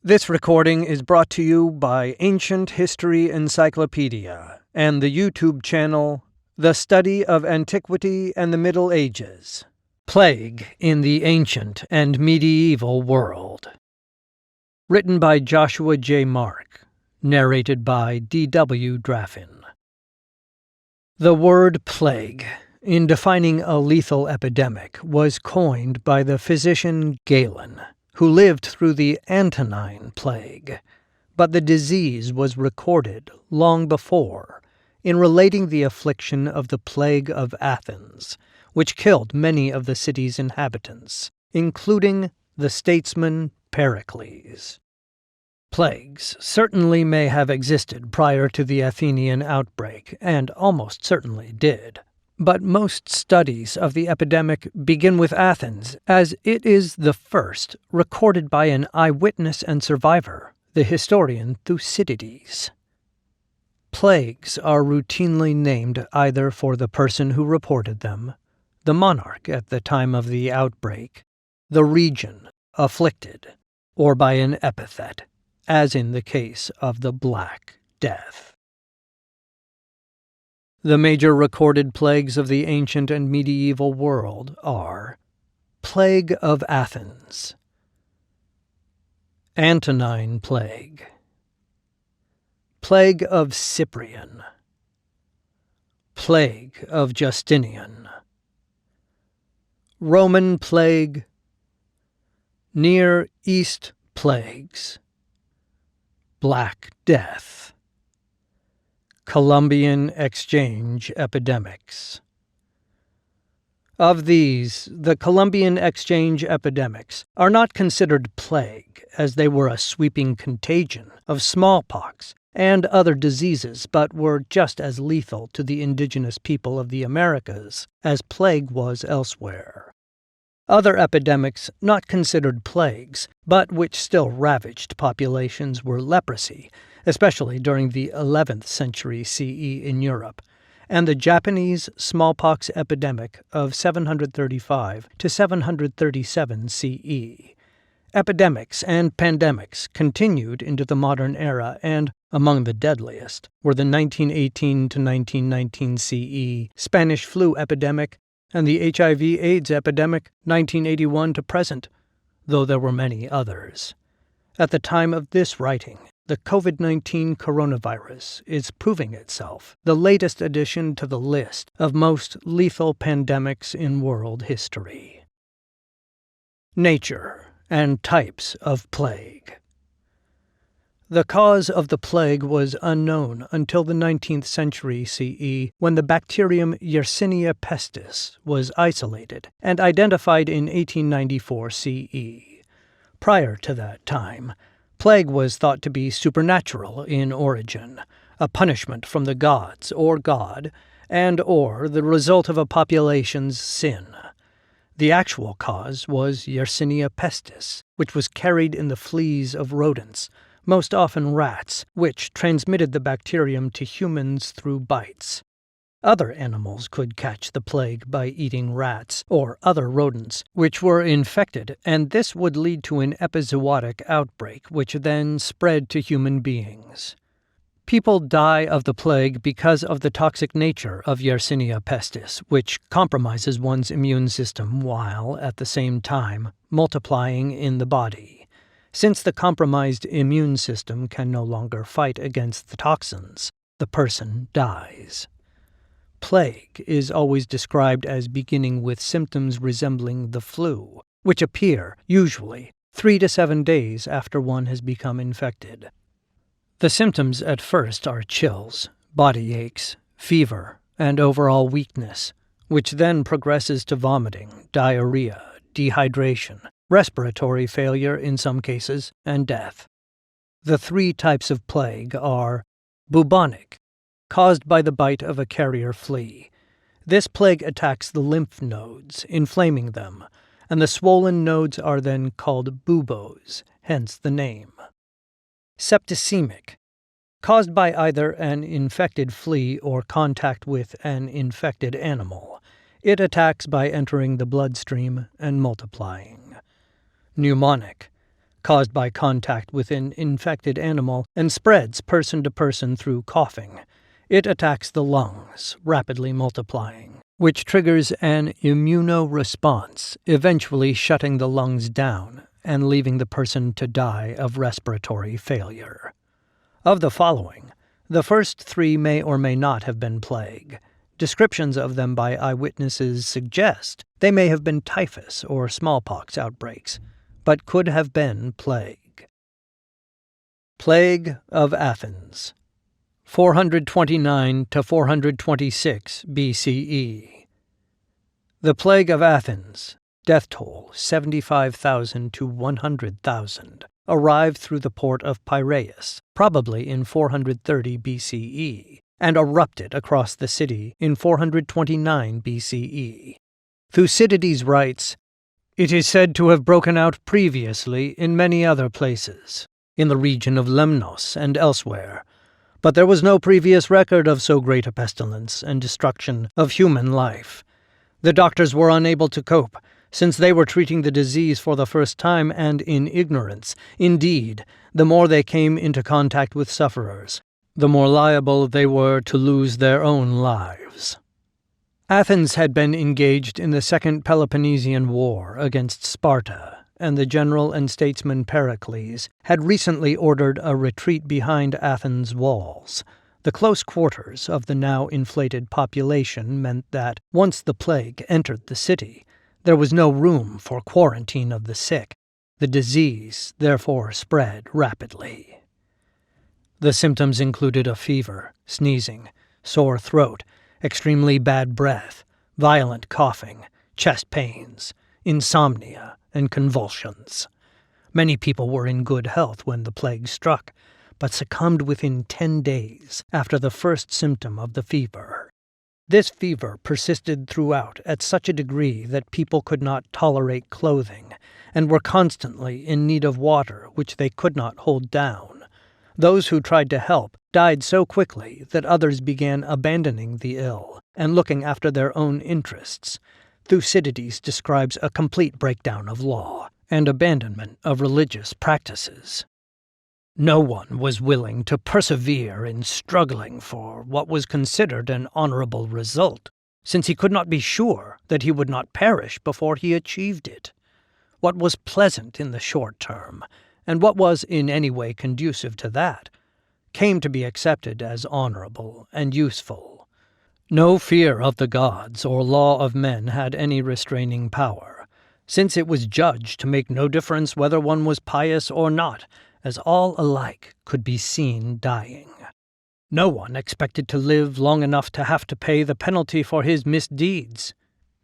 This recording is brought to you by Ancient History Encyclopedia and the YouTube channel The Study of Antiquity and the Middle Ages. Plague in the Ancient and Medieval World. Written by Joshua J. Mark. Narrated by D.W. Draffin. The word plague, in defining a lethal epidemic, was coined by the physician Galen, who lived through the Antonine Plague, but the disease was recorded long before in relating the affliction of the Plague of Athens, which killed many of the city's inhabitants, including the statesman Pericles. Plagues certainly may have existed prior to the Athenian outbreak, and almost certainly did. But most studies of the epidemic begin with Athens, as it is the first recorded by an eyewitness and survivor, the historian Thucydides. Plagues are routinely named either for the person who reported them, the monarch at the time of the outbreak, the region, afflicted, or by an epithet, as in the case of the Black Death. The major recorded plagues of the ancient and medieval world are Plague of Athens, Antonine Plague, Plague of Cyprian, Plague of Justinian, Roman Plague, Near East Plagues, Black Death, Columbian exchange epidemics. Of these, the Columbian exchange epidemics are not considered plague, as they were a sweeping contagion of smallpox and other diseases, but were just as lethal to the indigenous people of the Americas as plague was elsewhere. Other epidemics not considered plagues, but which still ravaged populations, were leprosy, especially during the 11th century CE in Europe, and the Japanese smallpox epidemic of 735 to 737 CE. Epidemics and pandemics continued into the modern era, and among the deadliest were the 1918 to 1919 CE Spanish flu epidemic and the HIV/AIDS epidemic 1981 to present, though there were many others. At the time of this writing, the COVID-19 coronavirus is proving itself the latest addition to the list of most lethal pandemics in world history. Nature and types of plague. The cause of the plague was unknown until the 19th century CE, when the bacterium Yersinia pestis was isolated and identified in 1894 CE. Prior to that time, plague was thought to be supernatural in origin, a punishment from the gods or God, and/or the result of a population's sin. The actual cause was Yersinia pestis, which was carried in the fleas of rodents, most often rats, which transmitted the bacterium to humans through bites. Other animals could catch the plague by eating rats or other rodents which were infected, and this would lead to an epizootic outbreak which then spread to human beings. People die of the plague because of the toxic nature of Yersinia pestis, which compromises one's immune system while, at the same time, multiplying in the body. Since the compromised immune system can no longer fight against the toxins, the person dies. Plague is always described as beginning with symptoms resembling the flu, which appear, usually, 3 to 7 days after one has become infected. The symptoms at first are chills, body aches, fever, and overall weakness, which then progresses to vomiting, diarrhea, dehydration, respiratory failure in some cases, and death. The 3 types of plague are bubonic, caused by the bite of a carrier flea. This plague attacks the lymph nodes, inflaming them, and the swollen nodes are then called buboes, hence the name. Septicemic, caused by either an infected flea or contact with an infected animal. It attacks by entering the bloodstream and multiplying. Pneumonic, caused by contact with an infected animal and spreads person to person through coughing. It attacks the lungs, rapidly multiplying, which triggers an immunoresponse, eventually shutting the lungs down and leaving the person to die of respiratory failure. Of the following, the first three may or may not have been plague. Descriptions of them by eyewitnesses suggest they may have been typhus or smallpox outbreaks, but could have been plague. Plague of Athens, 429 to 426 BCE. The Plague of Athens, death toll 75,000 to 100,000, arrived through the port of Piraeus, probably in 430 BCE, and erupted across the city in 429 BCE. Thucydides writes, "It is said to have broken out previously in many other places, in the region of Lemnos and elsewhere, but there was no previous record of so great a pestilence and destruction of human life. The doctors were unable to cope, since they were treating the disease for the first time and in ignorance. Indeed, the more they came into contact with sufferers, the more liable they were to lose their own lives." Athens had been engaged in the Second Peloponnesian War against Sparta, and the general and statesman Pericles had recently ordered a retreat behind Athens' walls. The close quarters of the now inflated population meant that, once the plague entered the city, there was no room for quarantine of the sick. The disease, therefore, spread rapidly. The symptoms included a fever, sneezing, sore throat, extremely bad breath, violent coughing, chest pains, insomnia, and convulsions. Many people were in good health when the plague struck, but succumbed within 10 days after the first symptom of the fever. This fever persisted throughout at such a degree that people could not tolerate clothing, and were constantly in need of water which they could not hold down. Those who tried to help died so quickly that others began abandoning the ill and looking after their own interests. Thucydides describes a complete breakdown of law and abandonment of religious practices. No one was willing to persevere in struggling for what was considered an honorable result, since he could not be sure that he would not perish before he achieved it. What was pleasant in the short term, and what was in any way conducive to that, came to be accepted as honorable and useful. No fear of the gods or law of men had any restraining power, since it was judged to make no difference whether one was pious or not, as all alike could be seen dying. No one expected to live long enough to have to pay the penalty for his misdeeds.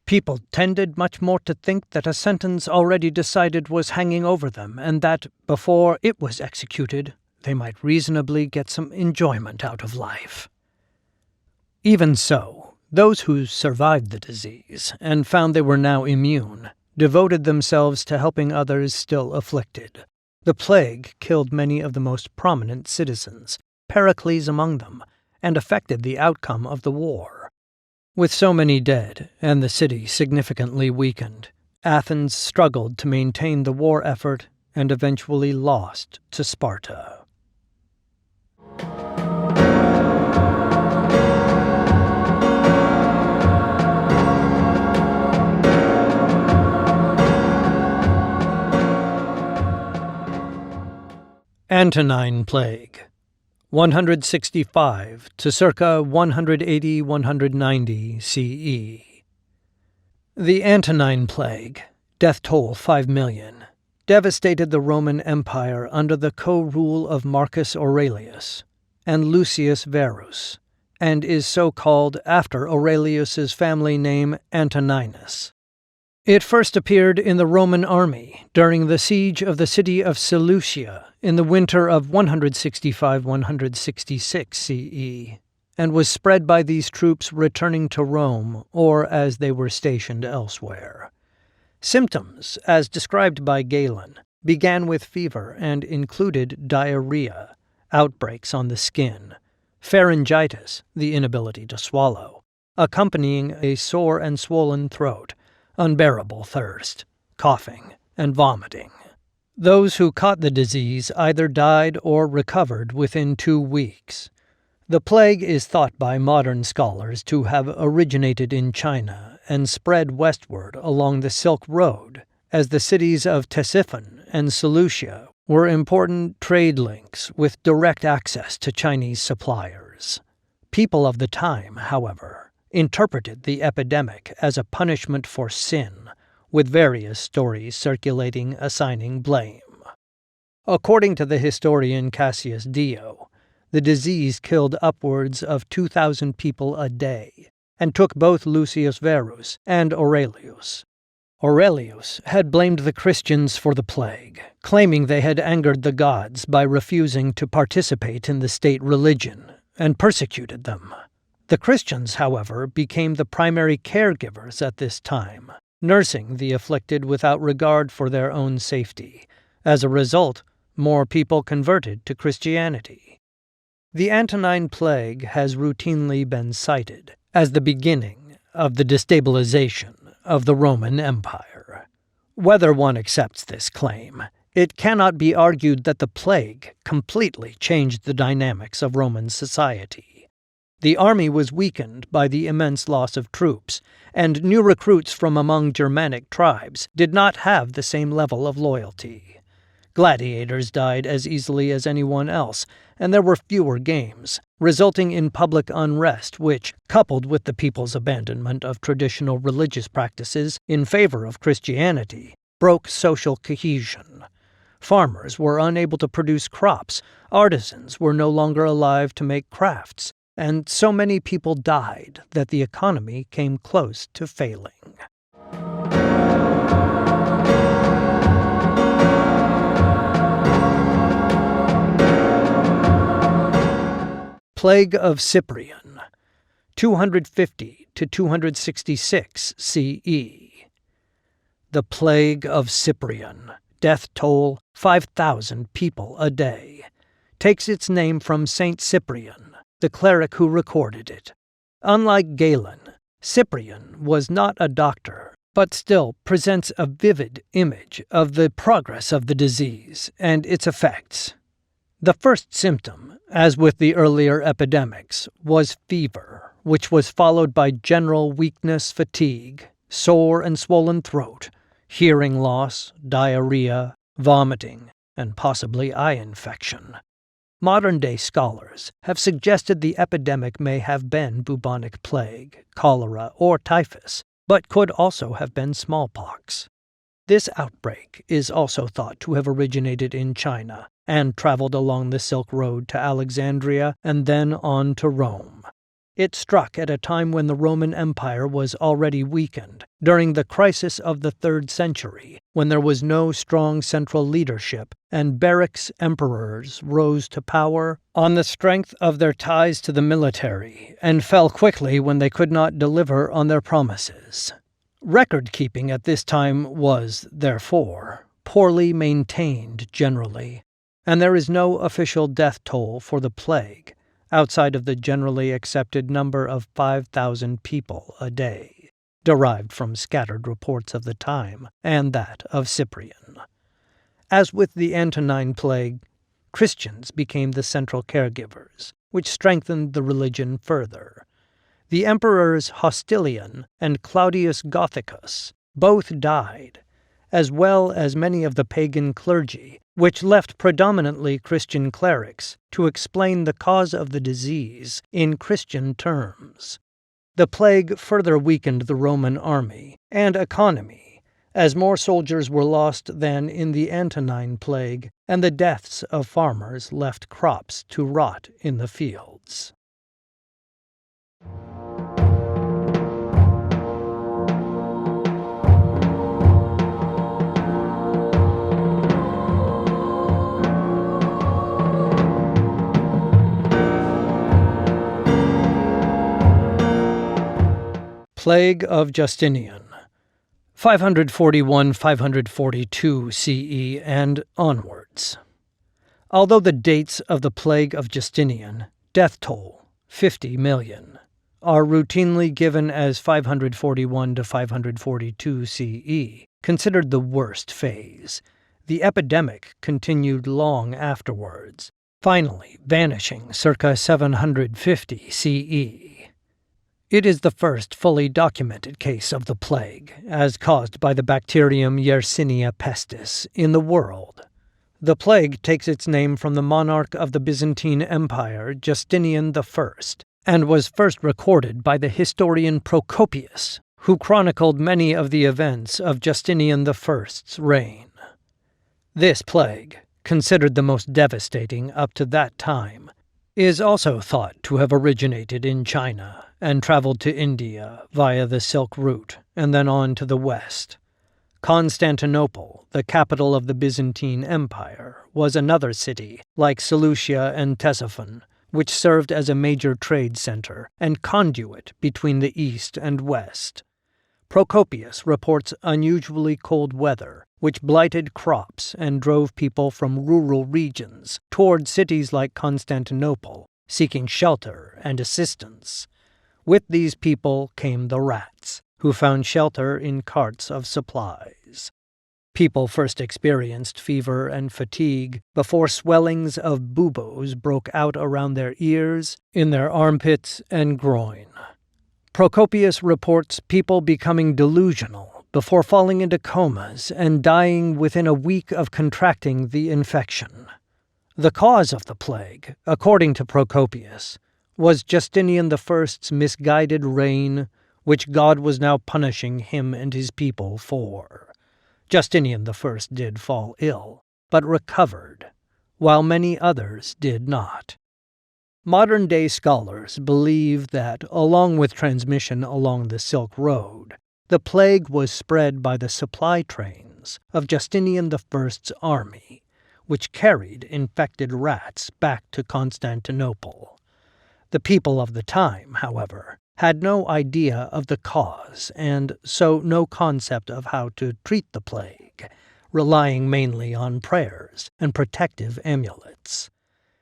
People tended much more to think that a sentence already decided was hanging over them, and that, before it was executed, they might reasonably get some enjoyment out of life. Even so, those who survived the disease, and found they were now immune, devoted themselves to helping others still afflicted. The plague killed many of the most prominent citizens, Pericles among them, and affected the outcome of the war. With so many dead, and the city significantly weakened, Athens struggled to maintain the war effort and eventually lost to Sparta. Antonine Plague, 165 to circa 180-190 CE. The Antonine Plague, death toll 5 million, devastated the Roman Empire under the co-rule of Marcus Aurelius and Lucius Verus, and is so called after Aurelius's family name Antoninus. It first appeared in the Roman army during the siege of the city of Seleucia in the winter of 165-166 CE, and was spread by these troops returning to Rome or as they were stationed elsewhere. Symptoms, as described by Galen, began with fever and included diarrhea, outbreaks on the skin, pharyngitis, the inability to swallow, accompanying a sore and swollen throat, unbearable thirst, coughing, and vomiting. Those who caught the disease either died or recovered within 2 weeks. The plague is thought by modern scholars to have originated in China and spread westward along the Silk Road, as the cities of Ctesiphon and Seleucia were important trade links with direct access to Chinese suppliers. People of the time, however, interpreted the epidemic as a punishment for sin, with various stories circulating assigning blame. According to the historian Cassius Dio, the disease killed upwards of 2,000 people a day, and took both Lucius Verus and Aurelius. Aurelius had blamed the Christians for the plague, claiming they had angered the gods by refusing to participate in the state religion, and persecuted them. The Christians, however, became the primary caregivers at this time, nursing the afflicted without regard for their own safety. As a result, more people converted to Christianity. The Antonine Plague has routinely been cited as the beginning of the destabilization of the Roman Empire. Whether one accepts this claim, it cannot be argued that the plague completely changed the dynamics of Roman society. The army was weakened by the immense loss of troops, and new recruits from among Germanic tribes did not have the same level of loyalty. Gladiators died as easily as anyone else, and there were fewer games, resulting in public unrest which, coupled with the people's abandonment of traditional religious practices in favor of Christianity, broke social cohesion. Farmers were unable to produce crops, artisans were no longer alive to make crafts, and so many people died that the economy came close to failing. Plague of Cyprian, 250 to 266 CE. The Plague of Cyprian, death toll 5,000 people a day, takes its name from Saint Cyprian, the cleric who recorded it. Unlike Galen, Cyprian was not a doctor, but still presents a vivid image of the progress of the disease and its effects. The first symptom, as with the earlier epidemics, was fever, which was followed by general weakness, fatigue, sore and swollen throat, hearing loss, diarrhea, vomiting, and possibly eye infection. Modern-day scholars have suggested the epidemic may have been bubonic plague, cholera, or typhus, but could also have been smallpox. This outbreak is also thought to have originated in China and traveled along the Silk Road to Alexandria and then on to Rome. It struck at a time when the Roman Empire was already weakened, during the crisis of the 3rd century, when there was no strong central leadership and barracks emperors rose to power on the strength of their ties to the military and fell quickly when they could not deliver on their promises. Record-keeping at this time was, therefore, poorly maintained generally, and there is no official death toll for the plague, outside of the generally accepted number of 5,000 people a day, derived from scattered reports of the time and that of Cyprian. As with the Antonine Plague, Christians became the central caregivers, which strengthened the religion further. The emperors Hostilian and Claudius Gothicus both died, as well as many of the pagan clergy, which left predominantly Christian clerics to explain the cause of the disease in Christian terms. The plague further weakened the Roman army and economy, as more soldiers were lost than in the Antonine Plague, and the deaths of farmers left crops to rot in the fields. Plague of Justinian, 541–542 CE and onwards. Although the dates of the Plague of Justinian, death toll, 50 million, are routinely given as 541 to 542 CE, considered the worst phase, The epidemic continued long afterwards, finally vanishing circa 750 CE. It is the first fully documented case of the plague, as caused by the bacterium Yersinia pestis, in the world. The plague takes its name from the monarch of the Byzantine Empire, Justinian I, and was first recorded by the historian Procopius, who chronicled many of the events of Justinian I's reign. This plague, considered the most devastating up to that time, is also thought to have originated in China and traveled to India via the Silk Route and then on to the west. Constantinople, the capital of the Byzantine Empire, was another city, like Seleucia and Ctesiphon, which served as a major trade center and conduit between the east and west. Procopius reports unusually cold weather, which blighted crops and drove people from rural regions toward cities like Constantinople, seeking shelter and assistance. With these people came the rats, who found shelter in carts of supplies. People first experienced fever and fatigue before swellings of buboes broke out around their ears, in their armpits, and groin. Procopius reports people becoming delusional before falling into comas and dying within a week of contracting the infection. The cause of the plague, according to Procopius, was Justinian I's misguided reign, which God was now punishing him and his people for. Justinian I did fall ill, but recovered, while many others did not. Modern-day scholars believe that, along with transmission along the Silk Road, the plague was spread by the supply trains of Justinian I's army, which carried infected rats back to Constantinople. The people of the time, however, had no idea of the cause and so no concept of how to treat the plague, relying mainly on prayers and protective amulets.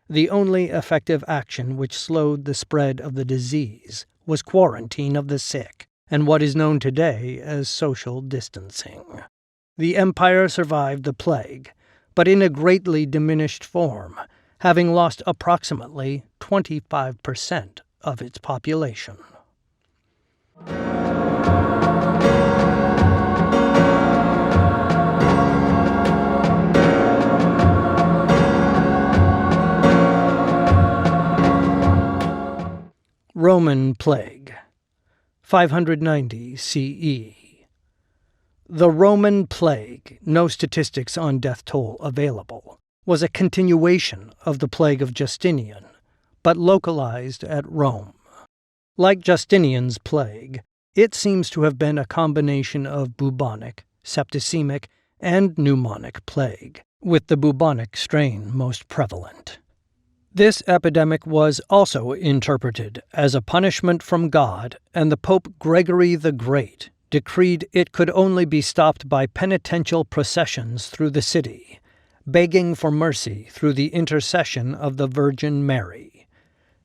The only effective action which slowed the spread of the disease was quarantine of the sick and what is known today as social distancing. The empire survived the plague, but in a greatly diminished form, having lost approximately 25% of its population. Roman Plague, 590 CE. The Roman Plague, no statistics on death toll available, was a continuation of the Plague of Justinian, but localized at Rome. Like Justinian's plague, it seems to have been a combination of bubonic, septicemic, and pneumonic plague, with the bubonic strain most prevalent. This epidemic was also interpreted as a punishment from God, and the Pope Gregory the Great decreed it could only be stopped by penitential processions through the city, begging for mercy through the intercession of the Virgin Mary.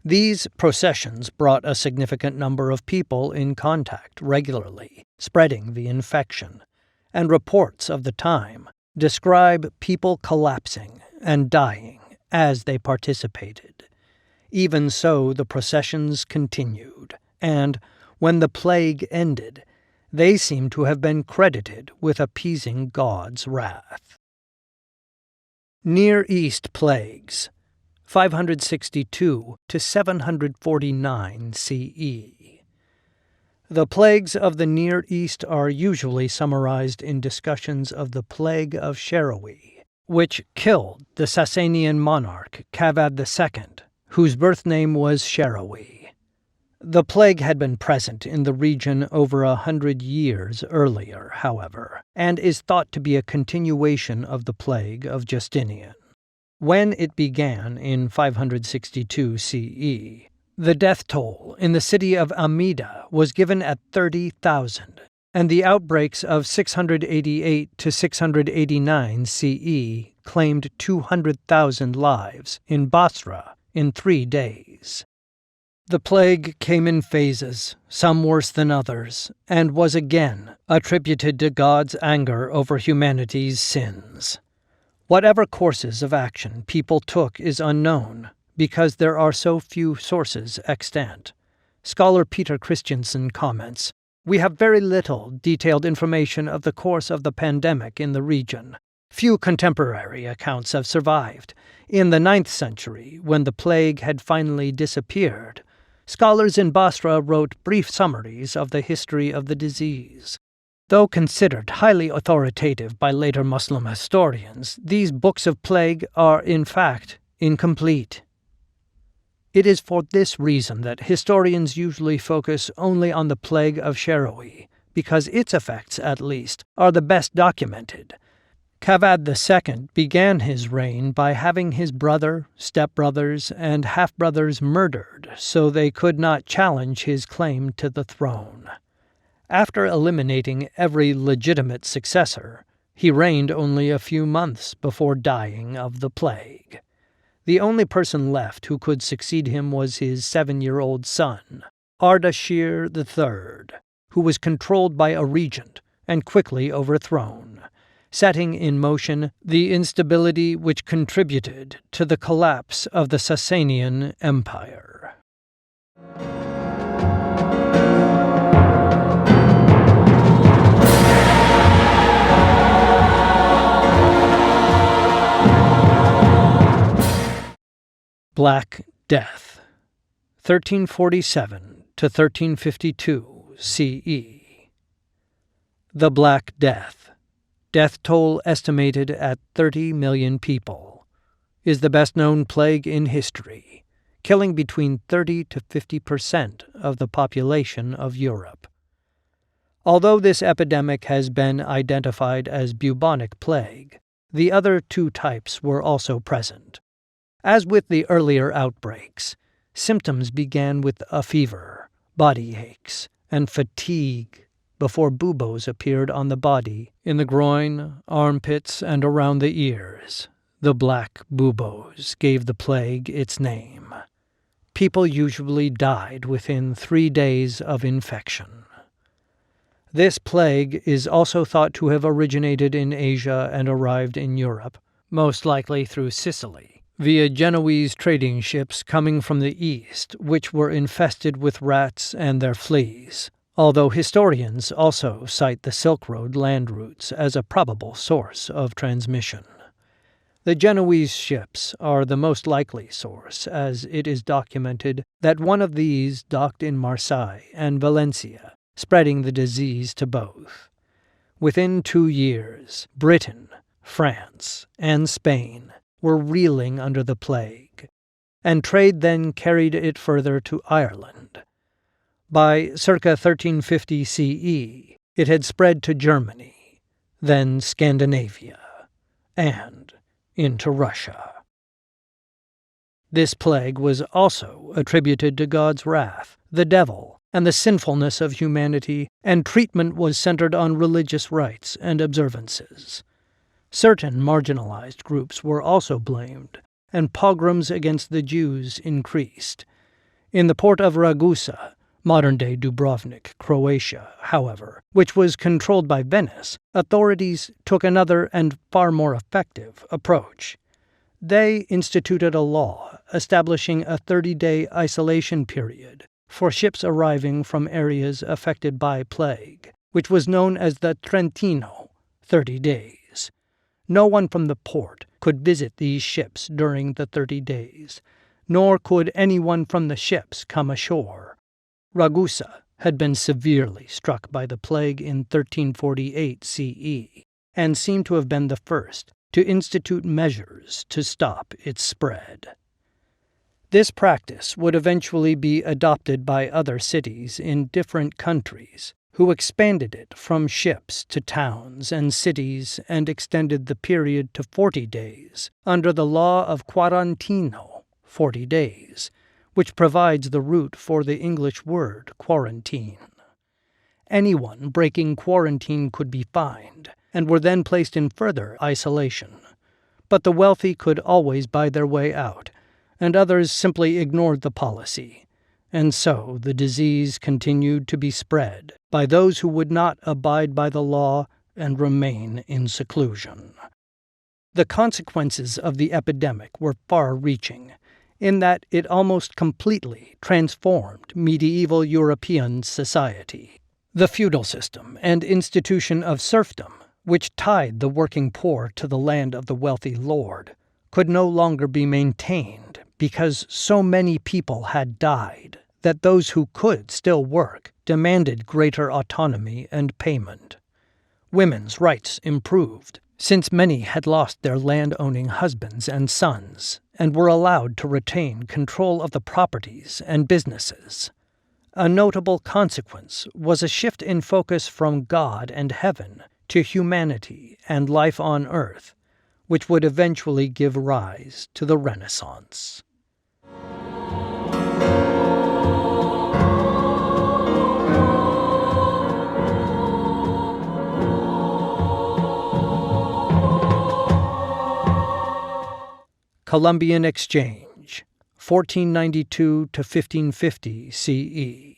These processions brought a significant number of people in contact regularly, spreading the infection, and reports of the time describe people collapsing and dying as they participated. Even so, the processions continued, and, when the plague ended, they seem to have been credited with appeasing God's wrath. Near East Plagues, 562 to 749 CE. The plagues of the Near East are usually summarized in discussions of the Plague of Sharoe, which killed the Sasanian monarch Cavad II, whose birth name was Sharoe. The plague had been present in the region over 100 years earlier, however, and is thought to be a continuation of the plague of Justinian. When it began in 562 CE, the death toll in the city of Amida was given at 30,000, and the outbreaks of 688 to 689 CE claimed 200,000 lives in Basra in 3 days. The plague came in phases, some worse than others, and was again attributed to God's anger over humanity's sins. Whatever courses of action people took is unknown, because there are so few sources extant. Scholar Peter Christensen comments, "We have very little detailed information of the course of the pandemic in the region. Few contemporary accounts have survived. In the 9th century, when the plague had finally disappeared, scholars in Basra wrote brief summaries of the history of the disease. Though considered highly authoritative by later Muslim historians, these books of plague are, in fact, incomplete. It is for this reason that historians usually focus only on the plague of Sharoe, because its effects, at least, are the best documented. Kavad II began his reign by having his brother, stepbrothers, and half-brothers murdered so they could not challenge his claim to the throne. After eliminating every legitimate successor, he reigned only a few months before dying of the plague. The only person left who could succeed him was his 7-year-old son, Ardashir III, who was controlled by a regent and quickly overthrown, setting in motion the instability which contributed to the collapse of the Sasanian Empire. Black Death, 1347 to 1352 CE. The Black Death, death toll estimated at 30 million people, is the best-known plague in history, killing between 30 to 50% of the population of Europe. Although this epidemic has been identified as bubonic plague, the other two types were also present. As with the earlier outbreaks, symptoms began with a fever, body aches, and fatigue before buboes appeared on the body, in the groin, armpits, and around the ears. The black buboes gave the plague its name. People usually died within 3 days of infection. This plague is also thought to have originated in Asia and arrived in Europe, most likely through Sicily, via Genoese trading ships coming from the east, which were infested with rats and their fleas, although historians also cite the Silk Road land routes as a probable source of transmission. The Genoese ships are the most likely source, as it is documented that one of these docked in Marseille and Valencia, spreading the disease to both. Within 2 years, Britain, France, and Spain were reeling under the plague, and trade then carried it further to Ireland. By circa 1350 CE, it had spread to Germany, then Scandinavia, and into Russia. This plague was also attributed to God's wrath, the devil, and the sinfulness of humanity, and treatment was centered on religious rites and observances. Certain marginalized groups were also blamed, and pogroms against the Jews increased. In the port of Ragusa, modern-day Dubrovnik, Croatia, however, which was controlled by Venice, authorities took another and far more effective approach. They instituted a law establishing a 30-day isolation period for ships arriving from areas affected by plague, which was known as the Trentino, 30 days. No one from the port could visit these ships during the 30 days, nor could anyone from the ships come ashore. Ragusa had been severely struck by the plague in 1348 CE, and seemed to have been the first to institute measures to stop its spread. This practice would eventually be adopted by other cities in different countries, who expanded it from ships to towns and cities and extended the period to 40 days under the law of quarantino, 40 days, which provides the root for the English word quarantine. Anyone breaking quarantine could be fined, and were then placed in further isolation. But the wealthy could always buy their way out, and others simply ignored the policy, and so the disease continued to be spread by those who would not abide by the law and remain in seclusion. The consequences of the epidemic were far-reaching, in that it almost completely transformed medieval European society. The feudal system and institution of serfdom, which tied the working poor to the land of the wealthy lord, could no longer be maintained because so many people had died that those who could still work demanded greater autonomy and payment. Women's rights improved, since many had lost their land-owning husbands and sons and were allowed to retain control of the properties and businesses. A notable consequence was a shift in focus from God and heaven to humanity and life on earth, which would eventually give rise to the Renaissance. Columbian Exchange, 1492 to 1550 CE.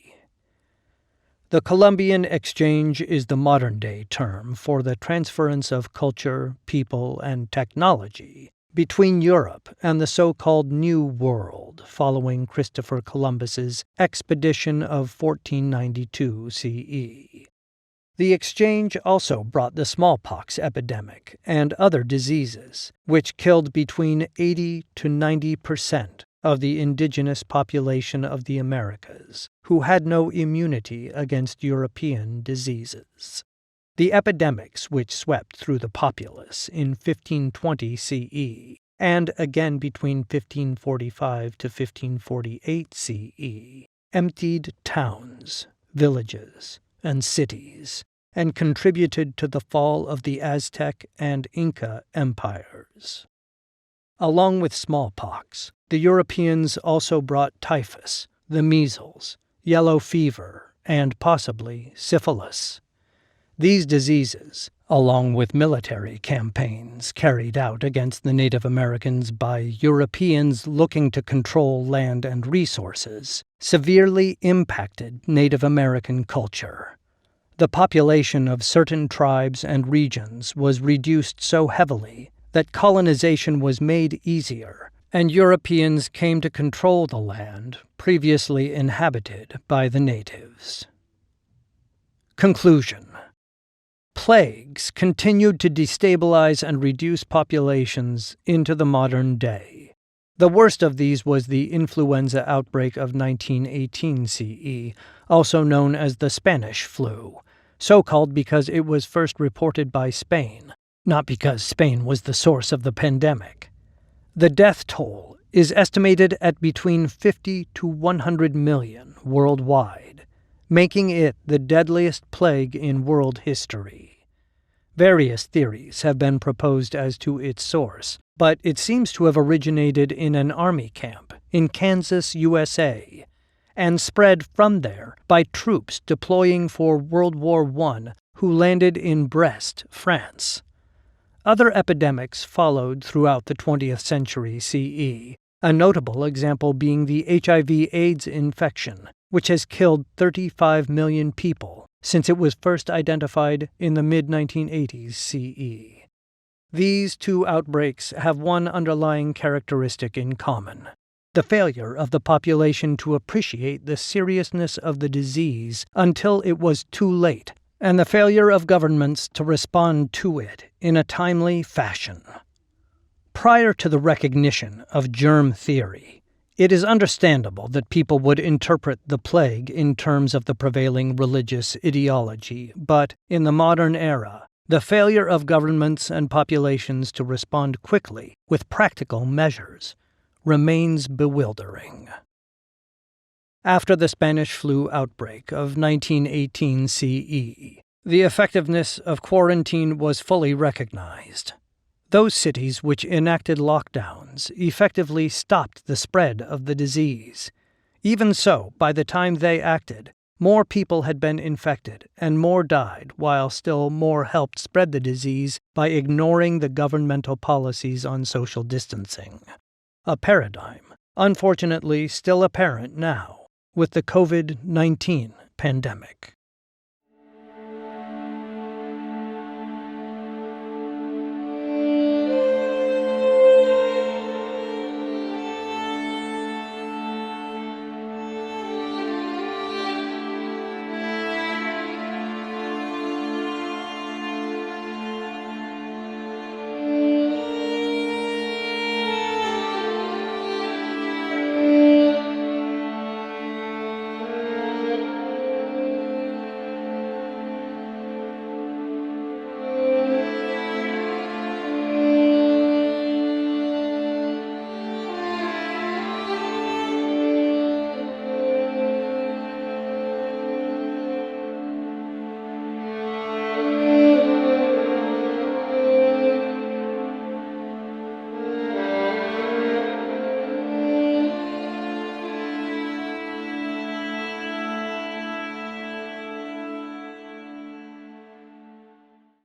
The Columbian Exchange is the modern-day term for the transference of culture, people, and technology between Europe and the so-called New World following Christopher Columbus's expedition of 1492 CE. The exchange also brought the smallpox epidemic and other diseases, which killed between 80 to 90% of the indigenous population of the Americas, who had no immunity against European diseases. The epidemics which swept through the populace in 1520 CE, and again between 1545 to 1548 CE, emptied towns, villages, and cities, and contributed to the fall of the Aztec and Inca empires. Along with smallpox, the Europeans also brought typhus, the measles, yellow fever, and possibly syphilis. These diseases, along with military campaigns carried out against the Native Americans by Europeans looking to control land and resources, severely impacted Native American culture. The population of certain tribes and regions was reduced so heavily that colonization was made easier, and Europeans came to control the land previously inhabited by the natives. Conclusion. Plagues continued to destabilize and reduce populations into the modern day. The worst of these was the influenza outbreak of 1918 CE, also known as the Spanish flu, so called because it was first reported by Spain, not because Spain was the source of the pandemic. The death toll is estimated at between 50 to 100 million worldwide, making it the deadliest plague in world history. Various theories have been proposed as to its source, but it seems to have originated in an army camp in Kansas, USA, and spread from there by troops deploying for World War I who landed in Brest, France. Other epidemics followed throughout the 20th century CE, a notable example being the HIV/AIDS infection, which has killed 35 million people since it was first identified in the mid-1980s CE. These two outbreaks have one underlying characteristic in common: the failure of the population to appreciate the seriousness of the disease until it was too late, and the failure of governments to respond to it in a timely fashion. Prior to the recognition of germ theory, it is understandable that people would interpret the plague in terms of the prevailing religious ideology, but in the modern era, the failure of governments and populations to respond quickly with practical measures remains bewildering. After the Spanish flu outbreak of 1918 CE, the effectiveness of quarantine was fully recognized. Those cities which enacted lockdowns effectively stopped the spread of the disease. Even so, by the time they acted, more people had been infected and more died, while still more helped spread the disease by ignoring the governmental policies on social distancing. A paradigm, unfortunately still apparent now, with the COVID-19 pandemic.